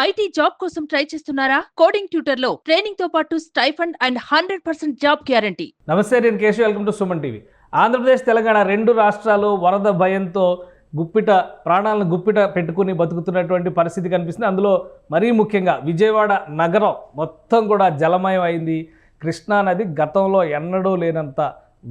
IT job కోసం try చేస్తున్నారా? Coding tutor లో ట్రైనింగ్ తో పాటు స్టైఫండ్ అండ్ 100% జాబ్ గ్యారంటీ. నమస్తే, నేను Keshav. Welcome to Suman TV. Andhra Pradesh, Telangana రెండు రాష్ట్రాలు వరద భయంతో ప్రాణాలను గుప్పిట పెట్టుకుని బతుకుతున్నటువంటి పరిస్థితి కనిపిస్తుంది. అందులో మరీ ముఖ్యంగా విజయవాడ నగరం మొత్తం కూడా జలమయం అయింది. కృష్ణా నది గతంలో ఎన్నడూ లేనంత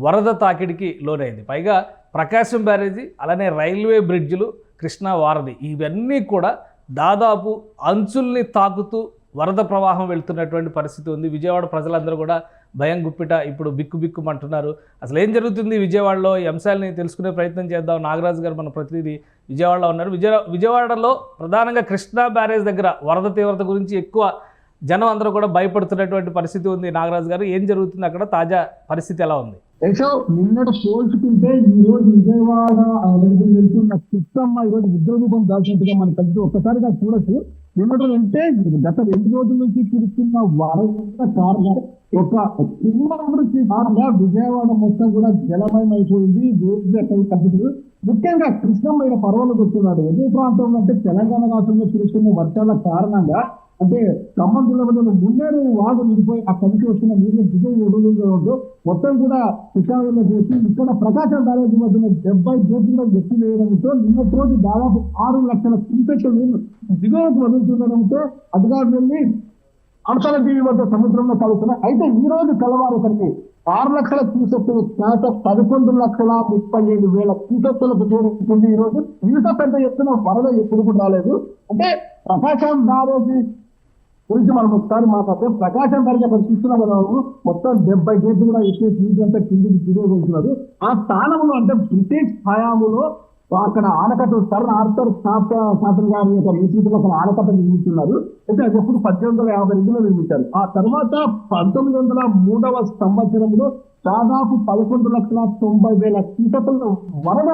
వరద తాకిడికి లోనైంది. పైగా ప్రకాశం బ్యారేజీ, అలానే రైల్వే బ్రిడ్జిలు, కృష్ణా వారధి ఇవన్నీ కూడా దాదాపు అంచుల్ని తాకుతూ వరద ప్రవాహం వెళ్తున్నటువంటి పరిస్థితి ఉంది. విజయవాడ ప్రజలందరూ కూడా భయం గుప్పిట ఇప్పుడు బిక్కుమంటున్నారు. అసలు ఏం జరుగుతుంది విజయవాడలో? ఈ అంశాలని తెలుసుకునే ప్రయత్నం చేద్దాం. నాగరాజు గారు మన ప్రతినిధి విజయవాడలో ఉన్నారు. విజయవాడలో ప్రధానంగా కృష్ణా బ్యారేజ్ దగ్గర వరద తీవ్రత గురించి ఎక్కువ జనం అందరూ కూడా భయపడుతున్నటువంటి పరిస్థితి ఉంది. నాగరాజు గారు, ఏం జరుగుతుంది అక్కడ? తాజా పరిస్థితి ఎలా ఉంది? నిన్నటి పోల్చుకుంటే ఈ రోజు విజయవాడ వెళ్తున్న చిత్తమ్మ ఈరోజు ఉద్యోగం దాల్చినట్టుగా మనం కలిసి ఒక్కసారిగా చూడొచ్చు. నిన్నటి అంటే గత 2 రోజుల నుంచి కురుస్తున్న వరద కారణంగా ఒక కారణంగా విజయవాడ మొత్తం కూడా జలమయం అయిపోయింది. కంపెనీలు ముఖ్యంగా కృష్ణమ్మ పర్వాలకు వస్తున్నాడు. ఎదే ప్రాంతంలో అంటే తెలంగాణ రాష్ట్రంలో కురుస్తున్న వర్షాల కారణంగా అంటే ఖమ్మం జిల్లాలో మున్నేరు వాగు నిండిపోయి ఆ కలిసి వస్తున్న నీరు దిగువ మొత్తం కూడా విశాఖలో చేసి ఇక్కడ ప్రకాశం బ్యారేజీ వద్ద 70 కోట్ల వ్యక్తి వేయడంతో నిన్నటి రోజు దాదాపు 6 లక్షల క్యూసెక్ల నీళ్లు దిగువకు వదులుతుండడంతో అధికారులు వెళ్ళి అంశాల టీవీ వద్ద సముద్రంలో కలుగుతున్నాయి. అయితే ఈ రోజు తెల్లవారుసరికి 6 లక్షల క్యూసెక్లు 11,35,000 క్యూసెక్లకు చేరుకుంటుంది. ఈ రోజు ఇంత పెద్ద ఎత్తున వరద ఎప్పుడు కూడా రాలేదు. అంటే ప్రకాశం బ్యారేజీ గురించి మనం ఒకసారి మాట్లాడితే ప్రకాశం బ్యారేజీ అక్కడ చూస్తున్న మనము మొత్తం 70 గేట్లు కూడా ఎక్కేసి నీటి కిందికి దిగుతున్నారు. ఆ స్థానంలో అంటే బ్రిటిష్ హయాములో అక్కడ ఆనకట్ట సర్ ఆర్థర్ శాసన గారి యొక్క నేతృత్వంలో అక్కడ ఆనకట్ట నిర్మిస్తున్నారు. అయితే అది ఎప్పుడు 1852లో నిర్మించారు. ఆ తర్వాత 1903వ సంవత్సరంలో దాదాపు 11,90,000 క్యూసెక్ల వరద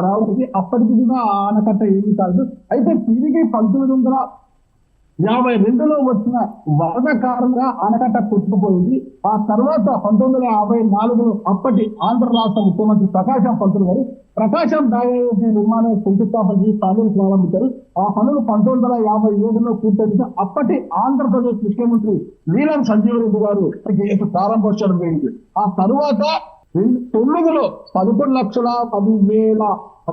రావడానికి అప్పటికి కూడా ఆనకట్ట ఏమీ కాదు. అయితే తిరిగి 1952లో వచ్చిన వరద కారణంగా ఆనకట్ట కొట్టుకుపోయింది. ఆ తర్వాత 1954లో అప్పటి ఆంధ్ర రాష్ట్ర ముఖ్యమంత్రి ప్రకాశం పంతులు గారు ప్రకాశం బ్యారేజీ నిర్మాణం శంకుస్థాపన చేసి పనులు ప్రారంభించారు. ఆ పనులు 1957లో పూర్తయింది. అప్పటి ఆంధ్రప్రదేశ్ ముఖ్యమంత్రి నీలం సంజీవ్ రెడ్డి గారు ప్రారంభోత్సవం జరిగింది. ఆ తరువాత 2009లో 11,10,000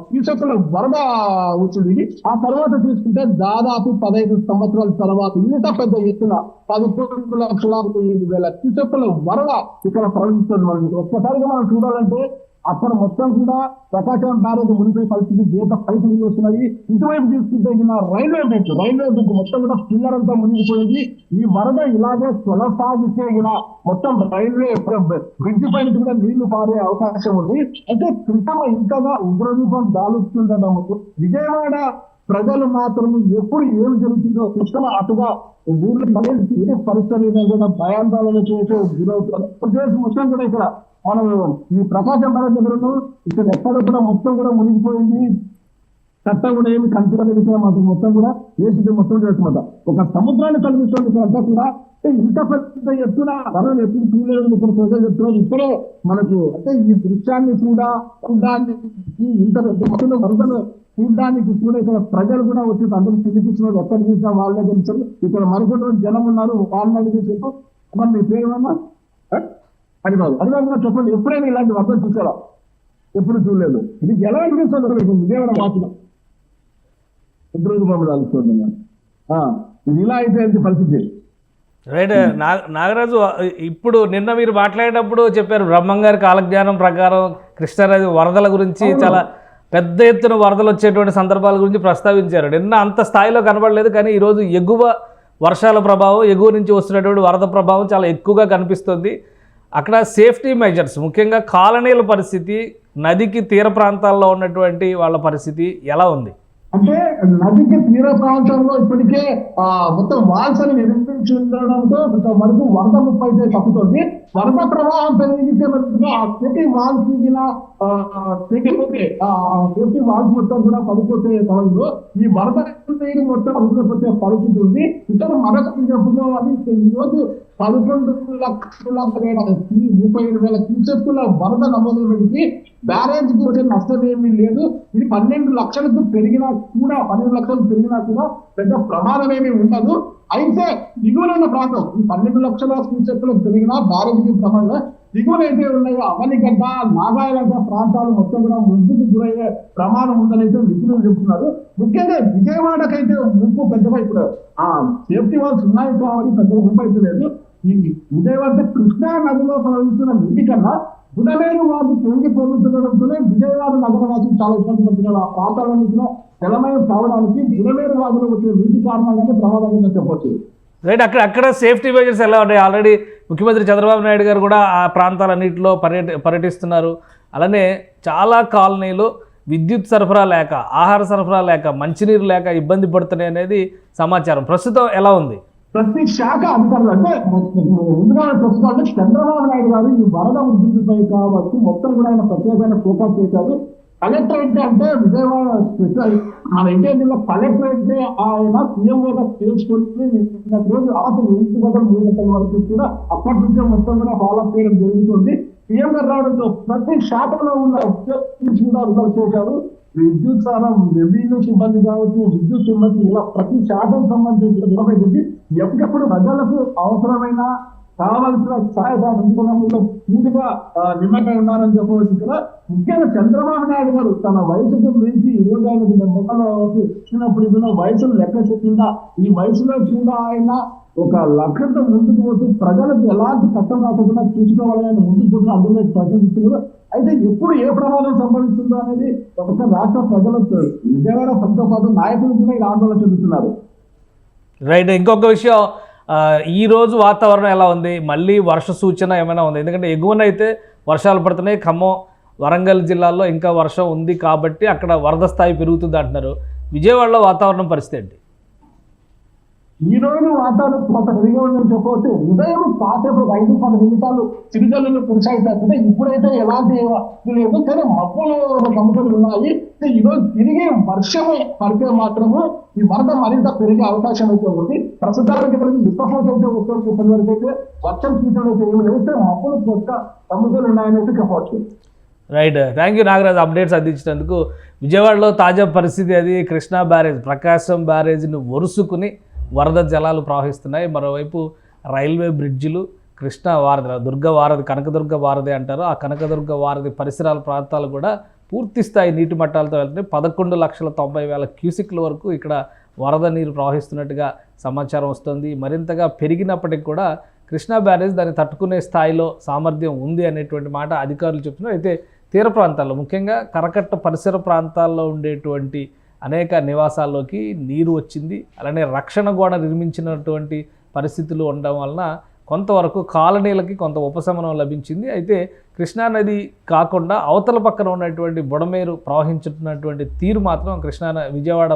క్యూసెక్ల వరద వచ్చింది. ఆ తర్వాత తీసుకుంటే దాదాపు 15 సంవత్సరాల తర్వాత ఇంత పెద్ద ఎత్తున 11,05,000 క్యూసెక్ల వరద ఇక్కడ ప్రవహిస్తుంది. మనం ఒక్కసారిగా మనం చూడాలంటే అక్కడ మొత్తం కూడా ప్రకాశం బ్యారేజ్ మునిపోయే పరిస్థితి గీత పైకి వస్తున్నాయి. ఇటువైపు తీసుకుంటే రైల్వే బ్రిడ్జ్ మొత్తం కూడా పిల్లర్ అంతా మునిగిపోయింది. ఈ వరద ఇలాగే కొనసాగితే మొత్తం రైల్వే బ్రిడ్జ్ పైన కూడా నీళ్లు పారే అవకాశం ఉంది. అయితే కృష్ణ ఇంతగా ఉగ్రరూపం దాలుస్తుండడం విజయవాడ ప్రజలు మాత్రం ఎప్పుడు ఏం జరుగుతుందో కృష్ణ అటుగా ఊళ్ళో పరిస్థితి కూడా భయాందోళన చేసే గురవుతుంది. మొత్తం కూడా ఇక్కడ మనం ఈ ప్రకాశం బ్యారేజ్ దగ్గర ఇక్కడ ఎక్కడ కూడా మొత్తం కూడా మునిగిపోయింది. చట్టం కూడా ఏమి కనిపించలేదు. మాకు మొత్తం కూడా ఏసీ మొత్తం చేస్తున్నమాట ఒక సముద్రాన్ని కల్పిస్తుంది. ఇక్కడంతా కూడా ఇంత పెద్ద ఎత్తున వరదలు ఎప్పుడు చూడలేదు. ఇక్కడ ప్రజలు చెప్తున్నారు. ఇప్పుడే మనకు అంటే ఈ దృశ్యాన్ని కూడా చూడడానికి ఇంత పెద్ద మొత్తంలో వరదలు చూడడానికి కూడా ఇక్కడ ప్రజలు కూడా వచ్చి అందరూ పిలిపిస్తున్నారు. ఎక్కడ చూసినా వాళ్ళే తెలుసు. ఇక్కడ మరికొంత జనం ఉన్నారు. వాళ్ళని అడిగేసేపు మరి మీ పేరు అది కాదు అది కాకుండా చెప్పండి, ఎప్పుడైనా ఇలాంటి వరదలు చూసారా? ఎప్పుడు చూడలేదు. ఇది ఎలా అనిపిస్తుంది విజయవాడ వాసులు ఉద్యోగం ఆలోచిస్తుంది. ఇది ఇలా అయితే పరిస్థితి. రైట్ నాగరాజు, ఇప్పుడు నిన్న మీరు మాట్లాడేటప్పుడు చెప్పారు బ్రహ్మంగారి కాలజ్ఞానం ప్రకారం కృష్ణానది వరదల గురించి చాలా పెద్ద ఎత్తున వరదలు వచ్చేటువంటి సందర్భాల గురించి ప్రస్తావించారు. నిన్న అంత స్థాయిలో కనబడలేదు, కానీ ఈరోజు ఎగువ వర్షాల ప్రభావం, ఎగువ నుంచి వస్తున్నటువంటి వరద ప్రభావం చాలా ఎక్కువగా కనిపిస్తుంది. అక్కడ సేఫ్టీ మెజర్స్, ముఖ్యంగా కాలనీల పరిస్థితి, నదికి తీర ప్రాంతాల్లో ఉన్నటువంటి వాళ్ళ పరిస్థితి ఎలా ఉంది? అంటే నదికి తీర ప్రాంతంలో ఇప్పటికే మొత్తం వాల్స్ అని నిర్మించి ఉండడంతో వరకు వరద ముప్పై అయితే తప్పుతుంది. వరద ప్రవాహం పెరిగితే ప్రతి వాల్స్ సేఫ్టీ వాల్స్ మొత్తం కూడా పడిపోతే సమయంలో ఈ వరద నీరు మొత్తం పడిపోతే పరిస్థితి ఉంది. ఇక్కడ మరొక చెప్పుకోవాలి, ఈరోజు 11,37,000 క్యూసెక్కుల వరద నమోదైనప్పటికీ బ్యారేజ్ కి వచ్చే నష్టం ఏమీ లేదు. ఇది 12 లక్షలకు పెరిగినా కూడా 12 లక్షలు పెరిగినా కూడా పెద్ద ప్రమాదం ఏమీ ఉండదు. అయితే దిగువన ప్రాంతం ఈ 12 లక్షల క్యూసెక్కులు పెరిగినా బ్యారేజ్ కి ప్రమాదం, దిగువన అయితే ఉన్నాయో అవనిగడ్డ, నాగాయగడ్డ ప్రాంతాలు మొత్తం కూడా ముందుకు గురయ్యే ప్రమాదం ఉందనైతే నిపుణులు చెప్తున్నారు. ముఖ్యంగా విజయవాడకైతే ముప్పు పెద్దగా ఇప్పుడు సేఫ్టీ వాల్స్ ఉన్నాయి కాబట్టి పెద్దగా ముప్పు అయితే లేదు. ఈ విజయవాడ కృష్ణా నదిలో ప్రవహిస్తున్న నీటి కన్నా బుడమేరు వారు పొంగి పొందుతుండడంతోనే విజయవాడ నగరవాసులు చాలా ఇబ్బంది పడుతున్నారు. ఆ ప్రాంతాల నుంచి తెలంగాణ రావడానికి బుడమేరు వాదులు వచ్చిన నీటి కారణంగానే ప్రమాదంగా చెప్పవచ్చు. రైట్, అక్కడ సేఫ్టీ మెజర్స్ ఎలా ఉన్నాయి? ఆల్రెడీ ముఖ్యమంత్రి చంద్రబాబు నాయుడు గారు కూడా ఆ ప్రాంతాలన్నింటిలో పర్యటిస్తున్నారు. అలానే చాలా కాలనీలు విద్యుత్ సరఫరా లేక, ఆహార సరఫరా లేక, మంచినీరు లేక ఇబ్బంది పడుతున్నాయి అనేది సమాచారం. ప్రస్తుతం ఎలా ఉంది? ప్రతి శాఖ అధికారులు అంటే ముందుగా చెప్పుకోవాలంటే చంద్రబాబు నాయుడు గారు ఈ వరద ఉధృతిపై కాబట్టి మొత్తం కూడా ఆయన ప్రత్యేకమైన ఫోకస్ చేశారు. కలెక్టరేట్ అంటే విజయవాడ మన ఎన్టీఆర్ జిల్లా కలెక్టరేట్ ఆయన సీఎంఓగా చేసుకుంటే రోజు అసలు 3 గంటల వరకు కూడా అప్పటి నుంచే మొత్తం కూడా ఫాలో చేయడం జరుగుతుంది. సీఎం గారు రావడంతో ప్రతి శాఖలో ఉన్న కూడా రిజర్వ్ చేశారు. విద్యుత్ సారం, రెవెన్యూ సిబ్బంది కావచ్చు, విద్యుత్ సిబ్బంది ఇలా ప్రతి శాఖకు సంబంధించిన నిర్వహించి ఎప్పటికప్పుడు ప్రజలకు అవసరమైన కావాల్సిన సహాయ సహకారంలో పూర్తిగా నిమ్మకై ఉన్నారని చెప్పవచ్చు. ఇక్కడ ముఖ్యంగా చంద్రబాబు నాయుడు గారు తన వయసుకు మించి 25 వచ్చినప్పుడు కూడా వయసును లెక్క చెప్పిందా ఈ వయసులో కూడా ఆయన ఒక లక్ష్యంతో ముందుకు పోతూ ప్రజలకు ఎలాంటి కష్టం రాకుండా చూసుకోవాలని ఆయన ముందుకు పోతున్న అందులో ప్రశ్నిస్తున్నారు. అయితే ఎప్పుడు ఏ ప్రమాదం సంభవిస్తుందో అనేది ఒక రాష్ట్ర ప్రజలకు విజయవాడ ప్రభుత్వం పాటు నాయకులు కూడా ఇలా ఆందోళన చెందుతున్నారు. రైట్, ఇంకొక విషయం, ఈరోజు వాతావరణం ఎలా ఉంది? మళ్ళీ వర్ష సూచన ఏమైనా ఉంది? ఎందుకంటే ఎగువనైతే వర్షాలు పడుతున్నాయి, ఖమ్మం, వరంగల్ జిల్లాల్లో ఇంకా వర్షం ఉంది కాబట్టి అక్కడ వరద స్థాయి పెరుగుతుంది అంటున్నారు. విజయవాడలో వాతావరణం పరిస్థితి ఏంటి? ఈ రోజు వాతావరణం కొంత పెరిగి ఉందని చెప్పవచ్చు. ఉదయం కాసేపు 5-10 నిమిషాలు చిరుజల్లులు కొనసాగుతాయి. ఇప్పుడైతే ఎలాంటి లేదు, కానీ మబ్బులు కమ్ముకొని ఉన్నాయి. ఈరోజు తిరిగి వర్షమే పడితే మాత్రము ఈ వరద మరింత పెరిగే అవకాశం అయితే ఉంది. ప్రస్తుతానికి విపక్షాలు అయితే ఇప్పటి వరకు అయితే వర్షం సూచనలు అయితే ఏమి లేకపోతే మబ్బులు కొత్త కమ్ముకొని ఉన్నాయని అయితే చెప్పవచ్చు. Right, thank you Nagaraju updates అందించినందుకు. విజయవాడలో తాజా పరిస్థితి అది. కృష్ణా బ్యారేజ్, ప్రకాశం బ్యారేజ్ని ఒరుసుకుని వరద జలాలు ప్రవహిస్తున్నాయి. మరోవైపు రైల్వే బ్రిడ్జిలు, కృష్ణా వారధి, దుర్గ వారధి, కనకదుర్గ వారధి అంటారు, ఆ కనకదుర్గ వారధి పరిసరాల ప్రాంతాలు కూడా పూర్తి స్థాయి నీటి మట్టాలతో వెళ్తున్నాయి. 11,90,000 క్యూసిక్ల వరకు ఇక్కడ వరద నీరు ప్రవహిస్తున్నట్టుగా సమాచారం వస్తుంది. మరింతగా పెరిగినప్పటికీ కూడా కృష్ణా బ్యారేజ్ దాన్ని తట్టుకునే స్థాయిలో సామర్థ్యం ఉంది అనేటువంటి మాట అధికారులు చెప్తున్నారు. అయితే తీర ప్రాంతాల్లో, ముఖ్యంగా కరకట్ట పరిసర ప్రాంతాల్లో ఉండేటువంటి అనేక నివాసాల్లోకి నీరు వచ్చింది. అలానే రక్షణ గోడ నిర్మించినటువంటి పరిస్థితులు ఉండడం వలన కొంతవరకు కాలనీలకి కొంత ఉపశమనం లభించింది. అయితే కృష్ణానది కాకుండా అవతల పక్కన ఉన్నటువంటి బుడమేరు ప్రవహించుతున్నటువంటి తీరు మాత్రం విజయవాడ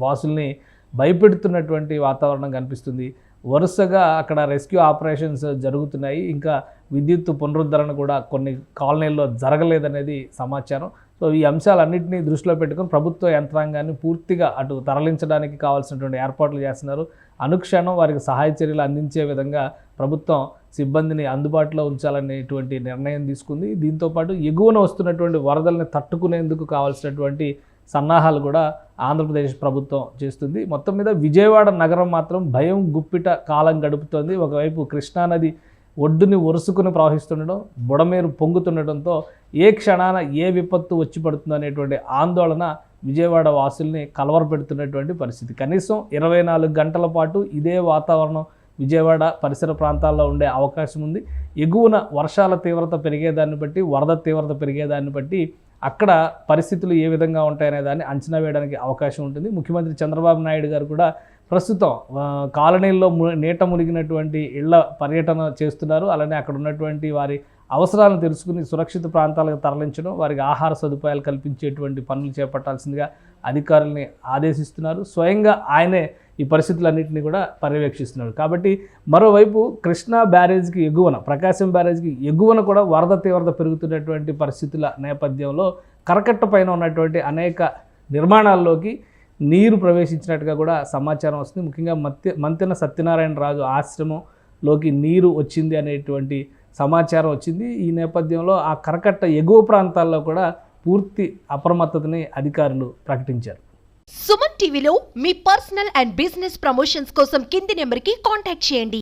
వాసుల్ని భయపెడుతున్నటువంటి వాతావరణం కనిపిస్తుంది. వరుసగా అక్కడ రెస్క్యూ ఆపరేషన్స్ జరుగుతున్నాయి. ఇంకా విద్యుత్ పునరుద్ధరణ కూడా కొన్ని కాలనీల్లో జరగలేదనేది సమాచారం. సో ఈ అంశాలన్నింటినీ దృష్టిలో పెట్టుకొని ప్రభుత్వ యంత్రాంగాన్ని పూర్తిగా అటు తరలించడానికి కావాల్సినటువంటి ఏర్పాట్లు చేస్తున్నారు. అనుక్షణం వారికి సహాయ చర్యలు అందించే విధంగా ప్రభుత్వం సిబ్బందిని అందుబాటులో ఉంచాలనేటువంటి నిర్ణయం తీసుకుంది. దీంతోపాటు ఎగువన వస్తున్నటువంటి వరదల్ని తట్టుకునేందుకు కావాల్సినటువంటి సన్నాహాలు కూడా ఆంధ్రప్రదేశ్ ప్రభుత్వం చేస్తుంది. మొత్తం మీద విజయవాడ నగరం మాత్రం భయం గుప్పిట కాలం గడుపుతోంది. ఒకవైపు కృష్ణానది ఒడ్డుని ఒరుసుకుని ప్రవహిస్తుండడం, బుడమేరు పొంగుతుండటంతో ఏ క్షణాన ఏ విపత్తు వచ్చి పడుతుందో అనేటువంటి ఆందోళన విజయవాడ వాసుల్ని కలవరపెడుతున్నటువంటి పరిస్థితి. కనీసం 24 గంటల పాటు ఇదే వాతావరణం విజయవాడ పరిసర ప్రాంతాల్లో ఉండే అవకాశం ఉంది. ఎగువన వర్షాల తీవ్రత పెరిగేదాన్ని బట్టి, వరద తీవ్రత పెరిగేదాన్ని బట్టి అక్కడ పరిస్థితులు ఏ విధంగా ఉంటాయనే దాన్ని అంచనా వేయడానికి అవకాశం ఉంటుంది. ముఖ్యమంత్రి చంద్రబాబు నాయుడు గారు కూడా ప్రస్తుతం కాలనీల్లో నీట మునిగినటువంటి ఇళ్ల పర్యటన చేస్తున్నారు. అలానే అక్కడ ఉన్నటువంటి వారి అవసరాలను తెలుసుకుని సురక్షిత ప్రాంతాలకు తరలించడం, వారికి ఆహార సదుపాయాలు కల్పించేటువంటి పనులు చేపట్టాల్సిందిగా అధికారుల్ని ఆదేశిస్తున్నారు. స్వయంగా ఆయనే ఈ పరిస్థితులన్నింటినీ కూడా పర్యవేక్షిస్తున్నాడు. కాబట్టి మరోవైపు కృష్ణా బ్యారేజ్కి ఎగువన, ప్రకాశం బ్యారేజ్కి ఎగువన కూడా వరద తీవ్రత పెరుగుతున్నటువంటి పరిస్థితుల నేపథ్యంలో కరకట్ట పైన ఉన్నటువంటి అనేక నిర్మాణాల్లోకి నీరు ప్రవేశించినట్టుగా కూడా సమాచారం వస్తుంది. ముఖ్యంగా మంతెన సత్యనారాయణ రాజు ఆశ్రమం, లోకి నీరు వచ్చింది అనేటువంటి సమాచారం వచ్చింది. ఈ నేపథ్యంలో ఆ కరకట్ట ఎగువ ప్రాంతాల్లో కూడా పూర్తి అప్రమత్తతని అధికారులు ప్రకటించారు. సుమన్ టీవీలో మీ పర్సనల్ అండ్ బిజినెస్ ప్రమోషన్స్ కోసం కింది నెంబర్కి కాంటాక్ట్ చేయండి.